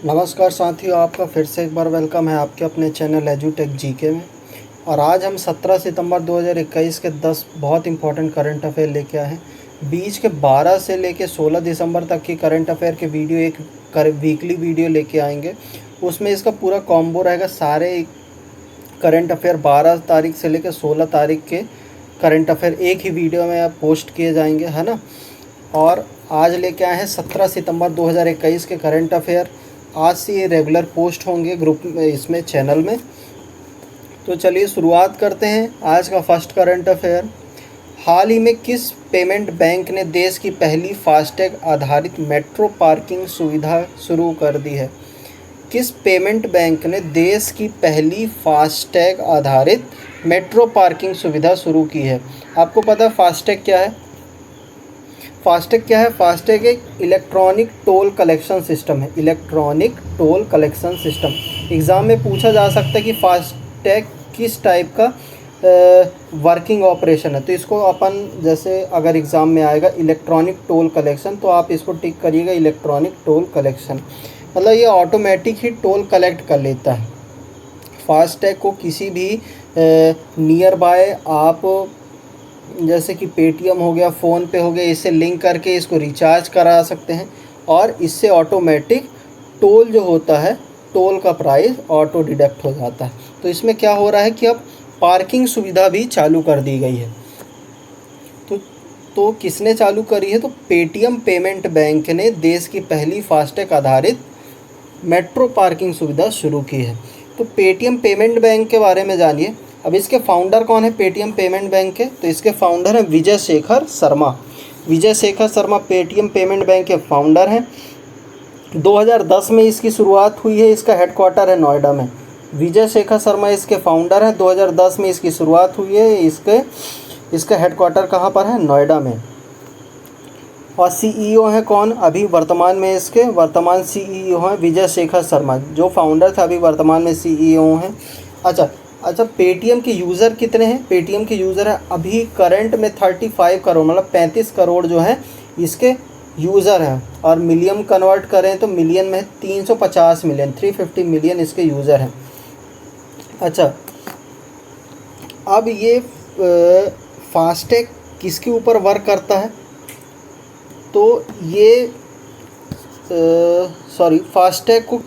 नमस्कार साथियों, आपका फिर से एक बार वेलकम है आपके अपने चैनल एजुटेक जीके में। और आज हम 17 सितंबर 2021 के 10 बहुत इंपॉर्टेंट करंट अफेयर लेके आए हैं। बीच के 12 से लेके 16 दिसंबर तक की करंट अफेयर के वीडियो एक वीकली वीडियो लेके आएंगे। उसमें इसका पूरा कॉम्बो रहेगा। सारे करंट अफेयर 12 तारीख से लेकर 16 तारीख के करंट अफेयर एक ही वीडियो में पोस्ट किए जाएंगे, है ना। और आज लेके आए हैं 17 सितंबर 2021 के करंट अफेयर। आज से ये रेगुलर पोस्ट होंगे ग्रुप में, इसमें चैनल में। तो चलिए शुरुआत करते हैं आज का फर्स्ट करंट अफेयर। हाल ही में किस पेमेंट बैंक ने देश की पहली फास्टैग आधारित मेट्रो पार्किंग सुविधा शुरू कर दी है? किस पेमेंट बैंक ने देश की पहली फास्टैग आधारित मेट्रो पार्किंग सुविधा शुरू की है? आपको पता है फास्टैग क्या है? फास्टैग क्या है? फास्टैग एक इलेक्ट्रॉनिक टोल कलेक्शन सिस्टम है। Electronic toll collection system exam में पूछा जा सकता है कि फास्टैग किस टाइप का वर्किंग ऑपरेशन है। तो इसको अपन जैसे अगर एग्ज़ाम में आएगा इलेक्ट्रॉनिक टोल कलेक्शन, तो आप इसको टिक करिएगा इलेक्ट्रॉनिक टोल कलेक्शन। मतलब ये ऑटोमेटिक ही टोल कलेक्ट कर लेता है। फास्टैग को किसी भी नियर बाय आप जैसे कि पेटीएम हो गया, फ़ोनपे हो गया, इससे लिंक करके इसको रिचार्ज करा सकते हैं। और इससे ऑटोमेटिक टोल जो होता है, टोल का प्राइस ऑटो डिडक्ट हो जाता है। तो इसमें क्या हो रहा है कि अब पार्किंग सुविधा भी चालू कर दी गई है। तो किसने चालू करी है? तो पेटीएम पेमेंट बैंक ने देश की पहली फास्टैग आधारित मेट्रो पार्किंग सुविधा शुरू की है। तो पेटीएम पेमेंट बैंक के बारे में जानिए। अब इसके फाउंडर कौन है पेटीएम पेमेंट बैंक के? तो इसके फाउंडर हैं Vijay Shekhar Sharma. Vijay Shekhar Sharma Paytm payment bank के फाउंडर हैं। 2010 में इसकी शुरुआत हुई है। इसका हेडक्वार्टर है नोएडा में। विजय शेखर शर्मा इसके फाउंडर हैं। 2010 में इसकी शुरुआत हुई है। इसका हेडक्वार्टर कहाँ पर है? नोएडा में। और सीईओ हैं कौन? अभी वर्तमान में इसके वर्तमान सीईओ हैं विजय शेखर शर्मा। जो फाउंडर थे अभी वर्तमान में सीईओ हैं। अच्छा, पेटीएम के यूज़र कितने हैं? पेटीएम के यूज़र है अभी करंट में 35 करोड़, मतलब 35 करोड़ जो है इसके यूज़र हैं। और मिलियन कन्वर्ट करें तो मिलियन में 350 मिलियन, 350 मिलियन इसके यूज़र हैं। अच्छा, अब ये फास्टैग किसके ऊपर वर्क करता है? तो ये फास्टैग को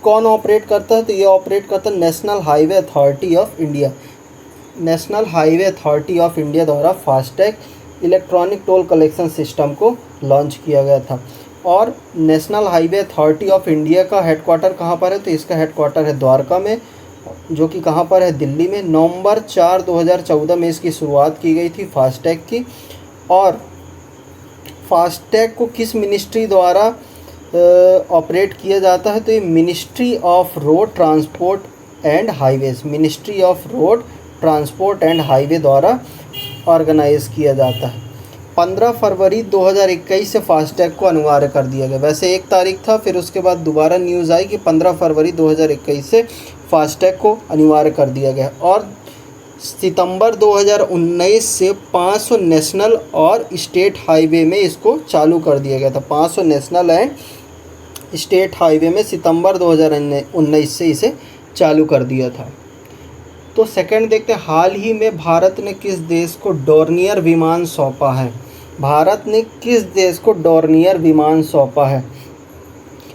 कौन ऑपरेट करता है? तो ये ऑपरेट करता है national highway authority of India. National highway authority of India द्वारा FASTag electronic toll collection system को लॉन्च किया गया था। और national highway authority of India का हेडक्वार्टर कहाँ पर है? तो इसका हेडक्वार्टर है द्वारका में, जो कि कहाँ पर है? दिल्ली में। नवंबर 4, 2014 में इसकी शुरुआत की गई थी फास्टैग की। और फास्टैग को किस मिनिस्ट्री द्वारा ऑपरेट किया जाता है? तो ये ministry of road transport and highways, ministry of road transport and highway द्वारा ऑर्गेनाइज किया जाता है। 15 फरवरी 2021 से फास्टैग को अनिवार्य कर दिया गया। वैसे 1 तारीख था, फिर उसके बाद दोबारा न्यूज़ आई कि 15 फरवरी 2021 से फास्टैग को अनिवार्य कर दिया गया। और सितंबर 2019 से 500 नेशनल और स्टेट हाईवे में इसको चालू कर दिया गया था। 500 नेशनल एंड स्टेट हाईवे में सितंबर 2019 से इसे चालू कर दिया था। तो सेकंड देखते हैं, हाल ही में भारत ने किस देश को डोर्नियर विमान सौंपा है? भारत ने किस देश को डोर्नियर विमान सौंपा है?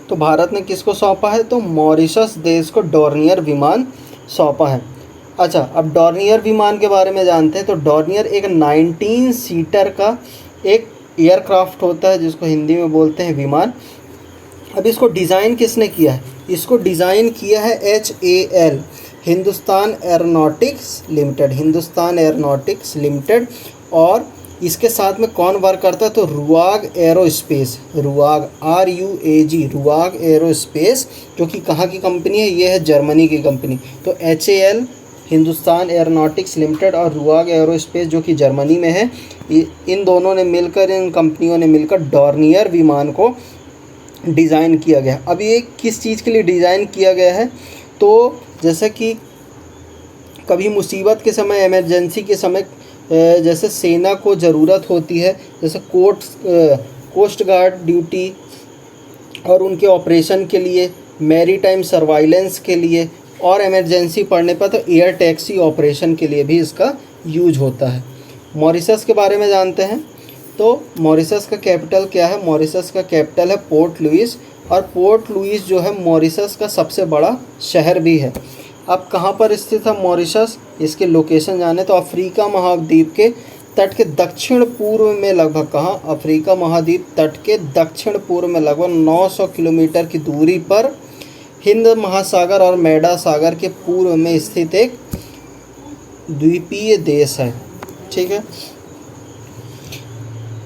तो भारत ने किसको सौंपा है? तो मॉरिशस देश को डोर्नियर विमान सौंपा है। अच्छा, अब डोर्नियर विमान के बारे में जानते हैं। तो डोर्नियर एक 19 सीटर का एक एयरक्राफ्ट होता है, जिसको हिंदी में बोलते हैं विमान। अब इसको डिज़ाइन किसने किया है? इसको डिज़ाइन किया है HAL, Hindustan aeronautics limited, Hindustan aeronautics limited. और इसके साथ में कौन वर्क करता है? तो रुआग एरोस्पेस, रुआग RUAG, रुआग एरोस्पेस, जो कि कहाँ की कंपनी है? ये है जर्मनी की कंपनी। तो HAL हिंदुस्तान एरोनॉटिक्स लिमिटेड और रुआग एरोस्पेस जो कि जर्मनी में है, इन दोनों ने मिलकर, इन कंपनियों ने मिलकर डोर्नियर विमान को डिज़ाइन किया गया। अब ये किस चीज़ के लिए डिज़ाइन किया गया है? तो जैसे कि कभी मुसीबत के समय, इमरजेंसी के समय जैसे सेना को ज़रूरत होती है, जैसे कोस्ट गार्ड ड्यूटी और उनके ऑपरेशन के लिए, मैरीटाइम सर्वाइलेंस के लिए, और इमरजेंसी पड़ने पर तो एयर टैक्सी ऑपरेशन के लिए भी इसका यूज होता है। मॉरिशस के बारे में जानते हैं। तो मॉरिशस का कैपिटल क्या है? मॉरिशस का कैपिटल है पोर्ट लुइस, और पोर्ट लुइस जो है मॉरिशस का सबसे बड़ा शहर भी है। अब कहाँ पर स्थित है मॉरिशस? इसके लोकेशन जाने तो अफ्रीका महाद्वीप के तट के दक्षिण पूर्व में लगभग, कहाँ? अफ्रीका महाद्वीप तट के दक्षिण पूर्व में लगभग 900 किलोमीटर की दूरी पर हिंद महासागर और मैडा सागर के पूर्व में स्थित एक द्वीपीय देश है। ठीक है।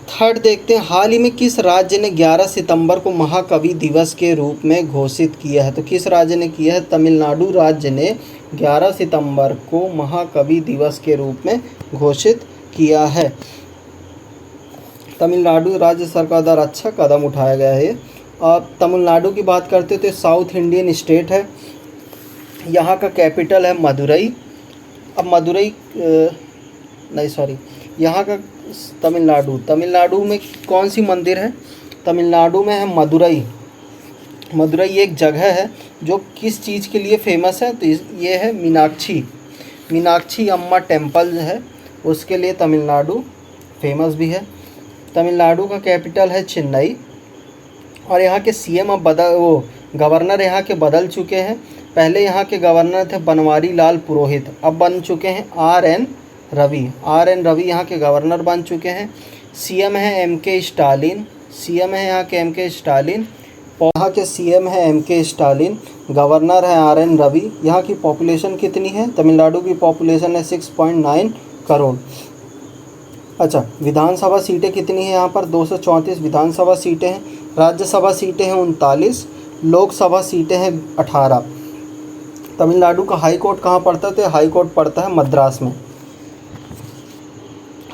थर्ड देखते हैं, हाल ही में किस राज्य ने 11 सितंबर को महाकवि दिवस के रूप में घोषित किया है? तो किस राज्य ने किया है? तमिलनाडु राज्य ने 11 सितंबर को महाकवि दिवस के रूप में घोषित किया है। तमिलनाडु राज्य सरकार द्वारा अच्छा कदम उठाया गया है। अब तमिलनाडु की बात करते तो साउथ इंडियन स्टेट है। यहाँ का कैपिटल है मदुरई। अब मदुरई नहीं सॉरी यहाँ का तमिलनाडु में कौन सी मंदिर है? तमिलनाडु में है मदुरई। मदुरई एक जगह है जो किस चीज़ के लिए फेमस है? तो ये है मीनाक्षी अम्मा टेम्पल है, उसके लिए तमिलनाडु फेमस भी है। तमिलनाडु का कैपिटल है चेन्नई, और यहाँ के सीएम अब गवर्नर यहाँ के बदल चुके हैं। पहले यहाँ के गवर्नर थे बनवारी लाल पुरोहित, अब बन चुके हैं आर.एन. रवि यहाँ के गवर्नर बन चुके हैं। सीएम है एम.के. स्टालिन, यहाँ के सीएम है एम.के. स्टालिन, गवर्नर है आर.एन. रवि। यहाँ की पॉपुलेशन कितनी है? तमिलनाडु की पॉपुलेशन है 6.9 करोड़। अच्छा, विधानसभा सीटें कितनी हैं यहाँ पर? 234 विधानसभा सीटें हैं। राज्यसभा सीटें हैं 39, लोकसभा सीटें हैं 18। तमिलनाडु का हाई कोर्ट कहाँ पड़ता है? तो हाई कोर्ट पड़ता है मद्रास में।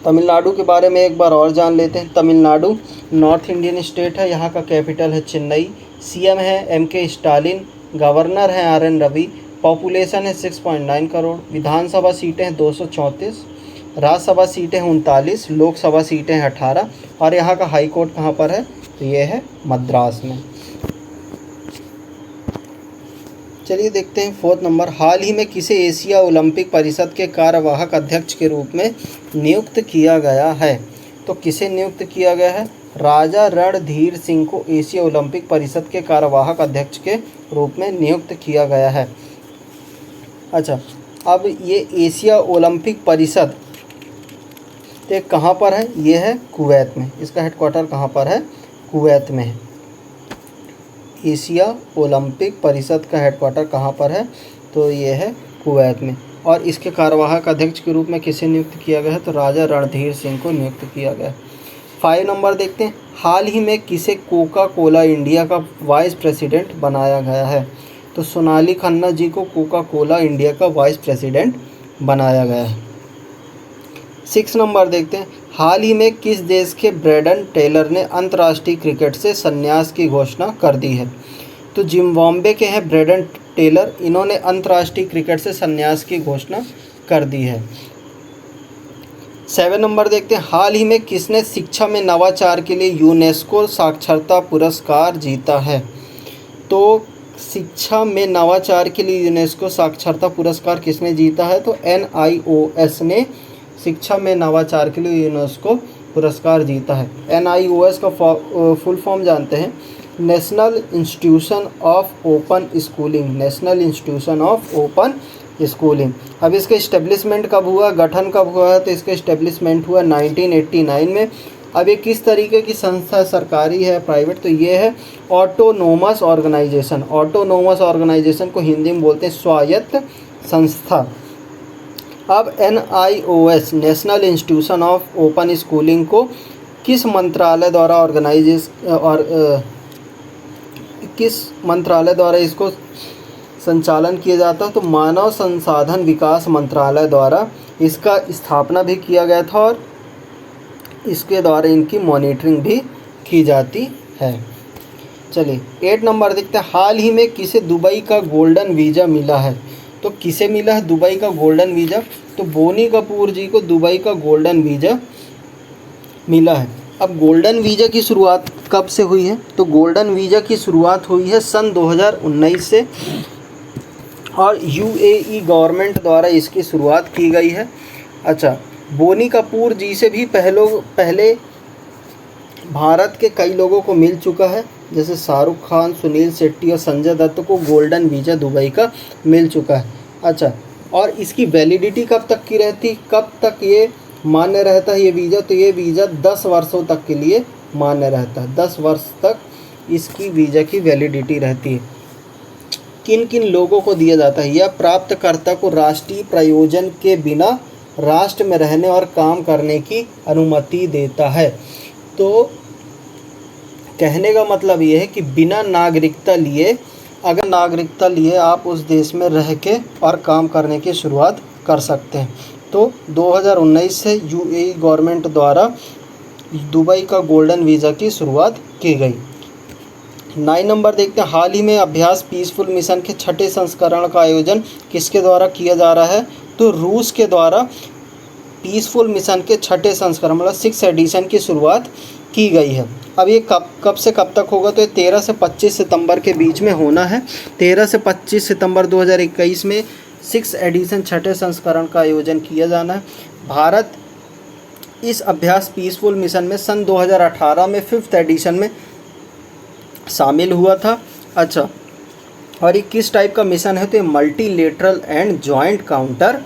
तमिलनाडु के बारे में एक बार और जान लेते हैं। तमिलनाडु नॉर्थ इंडियन स्टेट है, यहाँ का कैपिटल है चेन्नई, सीएम है एम.के. स्टालिन, गवर्नर है आर.एन. रवि, पॉपुलेशन है 6.9 करोड़, विधानसभा सीटें हैं 234, राज्यसभा सीटें हैं 39, लोकसभा सीटें हैं 18, और यहाँ का हाई कोर्ट कहाँ पर है? तो ये है मद्रास में। चलिए देखते हैं फोर्थ नंबर, हाल ही में किसे एशिया ओलंपिक परिषद के कार्यवाहक अध्यक्ष के रूप में नियुक्त किया गया है? तो किसे नियुक्त किया गया है? राजा रणधीर सिंह को एशिया ओलंपिक परिषद के कार्यवाहक अध्यक्ष के रूप में नियुक्त किया गया है। अच्छा, अब ये एशिया ओलंपिक परिषद तो कहाँ पर है? ये है कुवैत में। इसका हेडक्वार्टर कहाँ पर है? कुवैत में है। एशिया ओलंपिक परिषद का हेडक्वार्टर कहाँ पर है? तो ये है कुवैत में। और इसके कार्यवाहक अध्यक्ष के रूप में किसे नियुक्त किया गया है? तो राजा रणधीर सिंह को नियुक्त किया गया है। 5 नंबर देखते हैं, हाल ही में किसे कोका कोला इंडिया का वाइस प्रेसिडेंट बनाया गया है? तो सोनाली खन्ना जी को कोका कोला इंडिया का वाइस प्रेसिडेंट बनाया गया है। 6 नंबर देखते हैं, हाल ही में किस देश के ब्रेंडन टेलर ने अंतर्राष्ट्रीय क्रिकेट से संन्यास की घोषणा कर दी है? तो जिम्बाब्वे के हैं ब्रेंडन टेलर, इन्होंने अंतर्राष्ट्रीय क्रिकेट से संन्यास की घोषणा कर दी है। 7 नंबर देखते हैं, हाल ही में किसने शिक्षा में नवाचार के लिए यूनेस्को साक्षरता पुरस्कार जीता है? तो शिक्षा में नवाचार के लिए यूनेस्को साक्षरता पुरस्कार किसने जीता है? तो NIOS ने शिक्षा में नवाचार के लिए यूनेस्को पुरस्कार जीता है। NIOS का फुल फॉर्म जानते हैं? National institution of open schooling. अब इसका इस्टेब्लिशमेंट कब हुआ, गठन कब हुआ? तो इसका इस्टेब्लिशमेंट हुआ 1989 में। अब ये किस तरीके की संस्था, सरकारी है प्राइवेट? तो ये है ऑटोनोमस ऑर्गेनाइजेशन को हिंदी में बोलते हैं स्वायत्त संस्था। अब NIOS national institution of open schooling को किस मंत्रालय द्वारा इसको संचालन किया जाता है? तो मानव संसाधन विकास मंत्रालय द्वारा इसका स्थापना भी किया गया था, और इसके द्वारा इनकी मॉनिटरिंग भी की जाती है। चलिए 8 नंबर देखते हैं, हाल ही में किसे दुबई का गोल्डन वीज़ा मिला है? तो किसे मिला है दुबई का गोल्डन वीज़ा? तो तो बोनी कपूर जी को दुबई का गोल्डन वीज़ा मिला है। अब गोल्डन वीज़ा की शुरुआत कब से हुई है? तो गोल्डन वीज़ा की शुरुआत हुई है सन 2019 से और यूएई गवर्नमेंट द्वारा इसकी शुरुआत की गई है। अच्छा, बोनी कपूर जी से भी पहले भारत के कई लोगों को मिल चुका है, जैसे शाहरुख खान, सुनील शेट्टी और संजय दत्त को गोल्डन वीज़ा दुबई का मिल चुका है। अच्छा, और इसकी वैलिडिटी कब तक की रहती, कब तक ये मान्य रहता है ये वीज़ा? तो ये वीज़ा 10 वर्षों तक के लिए मान्य रहता है। 10 वर्ष तक इसकी वीज़ा की वैलिडिटी रहती है। किन किन लोगों को दिया जाता है? यह प्राप्तकर्ता को राष्ट्रीय प्रयोजन के बिना राष्ट्र में रहने और काम करने की अनुमति देता है। तो कहने का मतलब ये है कि बिना नागरिकता लिए, अगर नागरिकता लिए आप उस देश में रह के और काम करने की शुरुआत कर सकते हैं। तो 2019 से यूएई गवर्नमेंट द्वारा दुबई का गोल्डन वीज़ा की शुरुआत की गई। 9 नंबर देखते हैं, हाल ही में अभ्यास पीसफुल मिशन के 6ठे संस्करण का आयोजन किसके द्वारा किया जा रहा है? तो रूस के द्वारा पीसफुल मिशन के 6ठे संस्करण मतलब 6th एडिशन की शुरुआत की गई है। अब ये कब से कब तक होगा? तो ये 13 से 25 सितंबर के बीच में होना है। 13 से 25 सितंबर 2021 में 6th एडिशन 6ठे संस्करण का आयोजन किया जाना है। भारत इस अभ्यास पीसफुल मिशन में सन 2018 में 5th एडिशन में शामिल हुआ था। अच्छा, और ये किस टाइप का मिशन है? तो ये multilateral and joint counter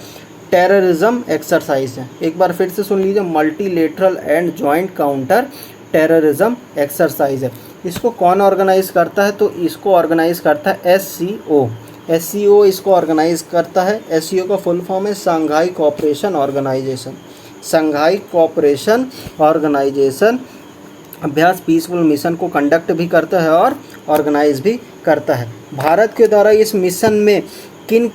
terrorism exercise है। एक बार फिर से सुन लीजिए, multilateral and joint counter terrorism exercise है। इसको कौन ऑर्गेनाइज करता है? तो इसको ऑर्गेनाइज करता है SCO इसको ऑर्गेनाइज करता है। SCO का फुल फॉर्म है Shanghai Cooperation Organisation. Shanghai Cooperation Organisation अभ्यास पीसफुल मिशन को कंडक्ट भी करता है और ऑर्गेनाइज भी करता है। भारत के द्वारा इस मिशन में किन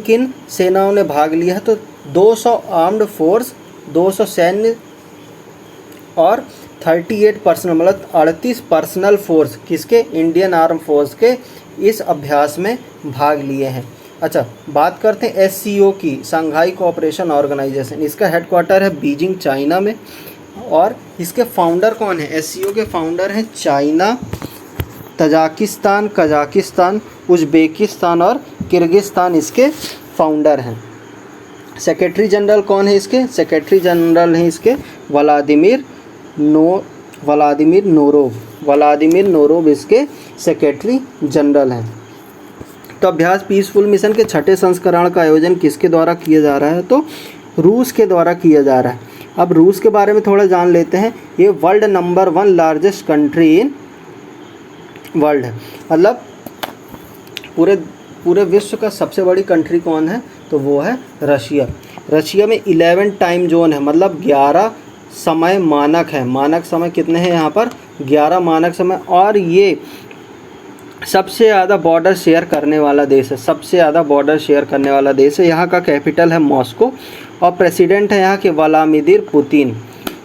किन सेनाओं ने भाग लिया है? तो 200 आर्म्ड फोर्स, 200 सैन्य और 38 पर्सनल मतलब 38 पर्सनल फोर्स किसके? इंडियन आर्म फोर्स के इस अभ्यास में भाग लिए हैं। अच्छा, बात करते हैं SCO की, शंघाई कोऑपरेशन ऑर्गेनाइजेशन। इसका हेडक्वार्टर है बीजिंग, चाइना में। और इसके फाउंडर कौन है? SCO के फाउंडर हैं चाइना, तजाकिस्तान, कजाकिस्तान, उज़्बेकिस्तान और किर्गिस्तान इसके फाउंडर हैं। सेक्रेटरी जनरल कौन है इसके? सेक्रेटरी जनरल हैं इसके व्लादिमीर नोरोव इसके सेक्रेटरी जनरल हैं। तो अभ्यास पीसफुल मिशन के 6ठे संस्करण का आयोजन किसके द्वारा किया जा रहा है? तो रूस के द्वारा किया जा रहा है। अब रूस के बारे में थोड़ा जान लेते हैं। ये world number 1 largest country in world है, मतलब पूरे विश्व का सबसे बड़ी कंट्री कौन है? तो वो है रशिया। रशिया में 11 टाइम जोन है, मतलब 11 समय मानक है। मानक समय कितने हैं यहाँ पर? 11 मानक समय। और ये सबसे ज़्यादा बॉर्डर शेयर करने वाला देश है। सबसे ज़्यादा बॉर्डर शेयर करने वाला देश है। यहाँ का कैपिटल है मॉस्को और प्रेसिडेंट है यहाँ के व्लादिमीर पुतिन।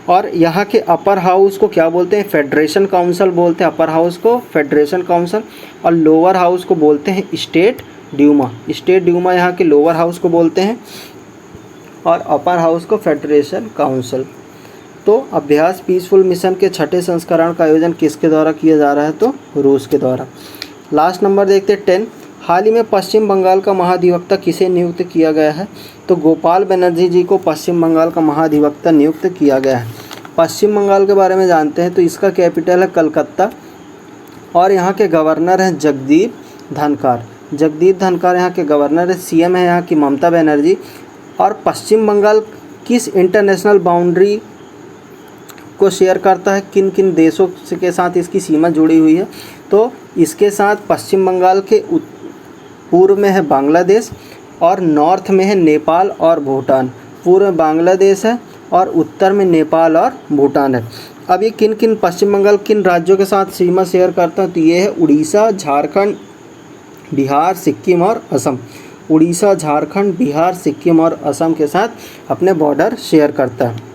और यहाँ के अपर हाउस को क्या बोलते हैं? फेडरेशन काउंसिल बोलते हैं। अपर हाउस को फेडरेशन काउंसिल और लोअर हाउस को बोलते हैं स्टेट ड्यूमा। स्टेट ड्यूमा यहाँ के लोअर हाउस को बोलते हैं और अपर हाउस को फेडरेशन काउंसिल। तो अभ्यास पीसफुल मिशन के 6ठे संस्करण का आयोजन किसके द्वारा किया जा रहा है? तो रूस के द्वारा। लास्ट नंबर देखते हैं 10। हाल ही में पश्चिम बंगाल का महाधिवक्ता किसे नियुक्त किया गया है? तो गोपाल बनर्जी जी को पश्चिम बंगाल का महाधिवक्ता नियुक्त किया गया है। पश्चिम बंगाल के बारे में जानते हैं, तो इसका कैपिटल है कलकत्ता और यहाँ के गवर्नर हैं जगदीप धनखड़। जगदीप धनखड़ यहाँ के गवर्नर है। CM है यहाँ की ममता बनर्जी। और पश्चिम बंगाल किस इंटरनेशनल बाउंड्री को शेयर करता है? किन किन देशों के साथ इसकी सीमा जुड़ी हुई है? तो इसके साथ पश्चिम बंगाल के पूर्व में है बांग्लादेश और नॉर्थ में है नेपाल और भूटान। पूर्व में बांग्लादेश है और उत्तर में नेपाल और भूटान है। अब ये किन किन पश्चिम बंगाल किन राज्यों के साथ सीमा शेयर करता है? तो ये है उड़ीसा, झारखंड, बिहार, सिक्किम और असम। उड़ीसा, झारखंड, बिहार, सिक्किम और असम के साथ अपने बॉर्डर शेयर करता है।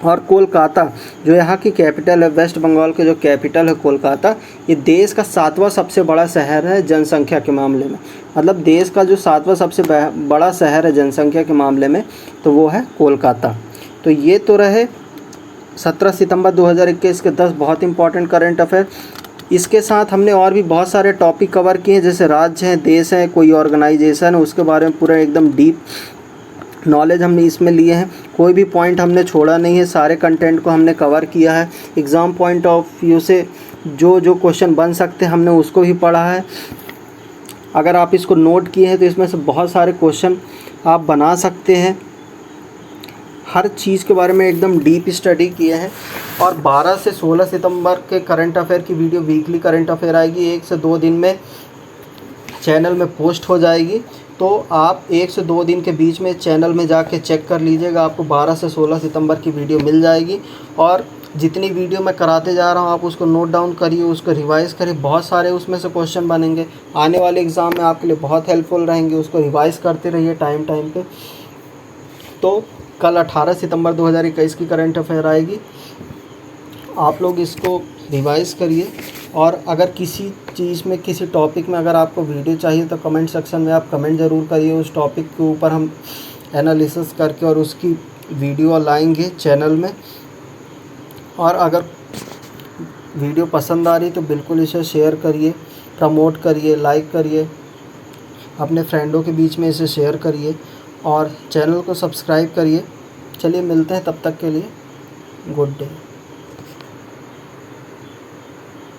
और कोलकाता जो यहाँ की कैपिटल है, वेस्ट बंगाल के जो कैपिटल है कोलकाता, ये देश का 7वां सबसे बड़ा शहर है जनसंख्या के मामले में। मतलब देश का जो 7वां सबसे बड़ा शहर है जनसंख्या के मामले में, तो वो है कोलकाता। तो ये तो रहे 17 सितंबर 2021 के 10 बहुत इंपॉर्टेंट करंट अफेयर। इसके साथ हमने और भी बहुत सारे टॉपिक कवर किए हैं, जैसे राज्य हैं, देश हैं, कोई ऑर्गेनाइजेशन है, उसके बारे में पूरा एकदम डीप नॉलेज हमने इसमें लिए हैं। कोई भी पॉइंट हमने छोड़ा नहीं है, सारे कंटेंट को हमने कवर किया है। एग्ज़ाम पॉइंट ऑफ व्यू से जो जो क्वेश्चन बन सकते हैं हमने उसको भी पढ़ा है। अगर आप इसको नोट किए हैं तो इसमें से बहुत सारे क्वेश्चन आप बना सकते हैं। हर चीज़ के बारे में एकदम डीप स्टडी किए हैं। और 12 से 16 सितंबर के करंट अफेयर की वीडियो, वीकली करंट अफेयर आएगी, 1 से 2 दिन में चैनल में पोस्ट हो जाएगी। तो आप 1 से 2 दिन के बीच में चैनल में जाके चेक कर लीजिएगा, आपको 12 से 16 सितंबर की वीडियो मिल जाएगी। और जितनी वीडियो मैं कराते जा रहा हूँ आप उसको नोट डाउन करिए, उसको रिवाइज़ करिए। बहुत सारे उसमें से क्वेश्चन बनेंगे, आने वाले एग्ज़ाम में आपके लिए बहुत हेल्पफुल रहेंगे। उसको रिवाइज़ करते रहिए टाइम पे। तो कल 18 सितंबर 2021 की करंट अफेयर आएगी, आप लोग इसको रिवाइज़ करिए। और अगर किसी चीज़ में, किसी टॉपिक में अगर आपको वीडियो चाहिए तो कमेंट सेक्शन में आप कमेंट ज़रूर करिए। उस टॉपिक के ऊपर हम एनालिसिस करके और उसकी वीडियो लाएंगे चैनल में। और अगर वीडियो पसंद आ रही तो बिल्कुल इसे शेयर करिए, प्रमोट करिए, लाइक करिए, अपने फ्रेंडों के बीच में इसे शेयर करिए और चैनल को सब्सक्राइब करिए। चलिए मिलते हैं, तब तक के लिए गुड डे।